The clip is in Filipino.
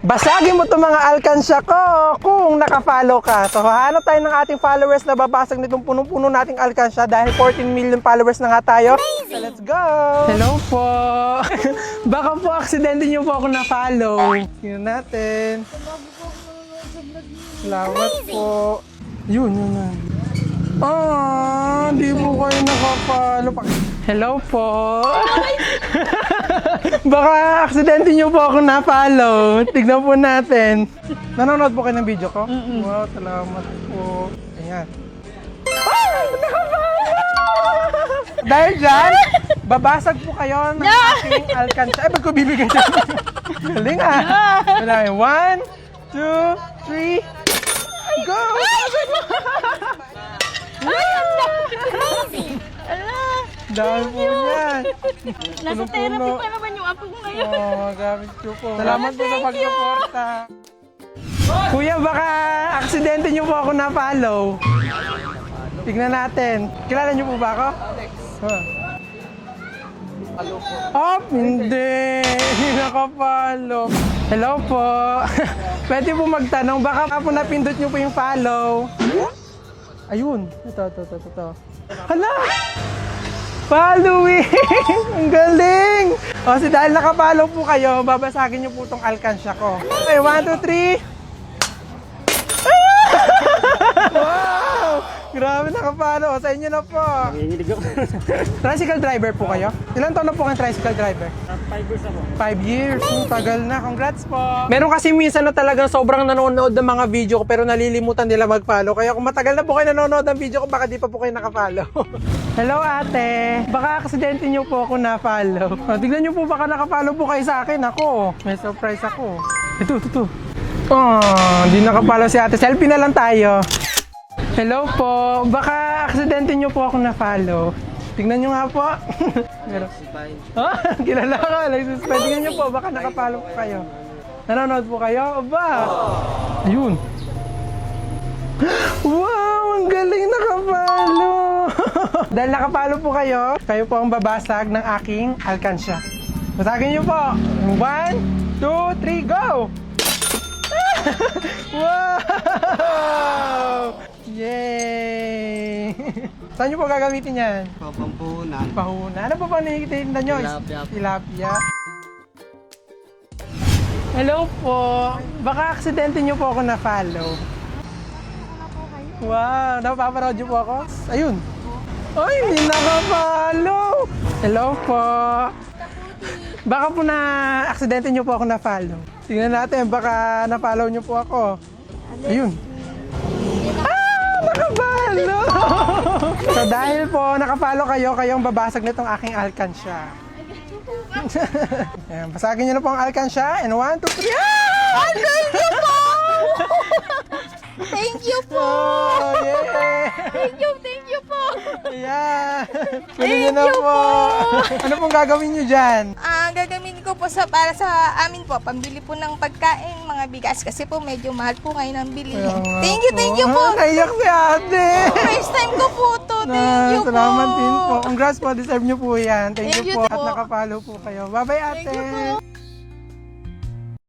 Basagin mo itong mga alkansya ko kung nakafollow ka. So, hahanap tayo ng ating followers na babasag nitong punong-puno nating alkansya dahil 14 million followers na nga tayo. So, let's go! Hello po! Baka po aksidente nyo po ako na-follow. Tingnan natin. Salamat po. Yun. Di po kayo nakapalo. Hello po. Baka aksidente nyo po ako na-follow. Tignan po natin. Nanonood po kayo ng video ko? Wow, salamat po. Ayan. Dahil dyan, babasag po kayo ng aking alkansya. Ba't ko bibigyan dyan? Galing ah. 1, 2, 3, go! Amazing! Dahil po yan. Nasa therapy pa naman yung apo ko ngayon. Gamit ko po. Salamat po sa pagsuporta. Kuya, baka aksidente nyo po ako na-follow. Tignan natin. Kilala nyo po ba ako? Hindi. Hindi nakapalo. Hello po. Pwede po magtanong. Baka po napindot nyo po yung follow. Ayun. Ito. Hala! Following! Ang galing! O, dahil nakapollow po kayo, babasagin nyo po itong alkansya ko. Okay, 1, 2, 3. Wow! Grabe nakapollow. O, sa inyo na po. Tricycle driver po kayo? Ilan taon na po kayong tricycle driver? 5 years ako. 5 years. Tagal na. Congrats po. Meron kasi minsan na talagang sobrang nanonood ng mga video ko pero nalilimutan nila mag-follow. Kaya kung matagal na po kayo nanonood ng video ko, baka di pa po kayo naka-follow. Hello ate. Baka aksidente nyo po ako na-follow. Tignan nyo po baka naka-follow po kayo sa akin. Ako. May surprise ako. Ito. Hindi naka-follow si ate. Selfie na lang tayo. Hello po. Baka aksidente nyo po ako na-follow. Tignan nyo nga po. Kilala ka. Tignan nyo po. Baka nakapalo po kayo. Nanonood po kayo? Aba. Ayun. Wow! Ang galing nakapalo. Dahil nakapalo po kayo, kayo po ang babasag ng aking alkansya. Basagin nyo po. 1, 2, 3, go! Wow! Yay! Saan nyo po gagamitin yan? Pampuhunan. Pahunan. Ano po ba nakikitinda nyo? Tilapia. Tilapia. Hello po. Baka aksidente nyo po ako na-follow. Wow! Napapanood nyo po ako? Ayun. Ay, hindi nakapollow. Hello po. Baka po na aksidente nyo po ako na-follow. Tingnan natin, baka na-follow nyo po ako. Ayun. Nakapalo! So dahil po nakapalo kayo, kayong babasag nitong aking alkansya. Ayan, basagin nyo na po ang alkansya. And 1, 2, 3. Thank you po! Thank you po! Oh, yeah! Thank you po! Ayan! Kunin nyo na po! Ano pong gagawin nyo dyan? Gagamitin ko po para sa amin po, pambili po ng pagkain, mga bigas kasi po medyo mahal po ngayon ang bilihin. Thank you po! Naiyak si ate! First time ko po to. Thank you po! Salamat din po. Congrats po, deserve nyo po yan. Thank Thank you you po. po. At nakapalo po kayo. Bye-bye ate! Thank you po!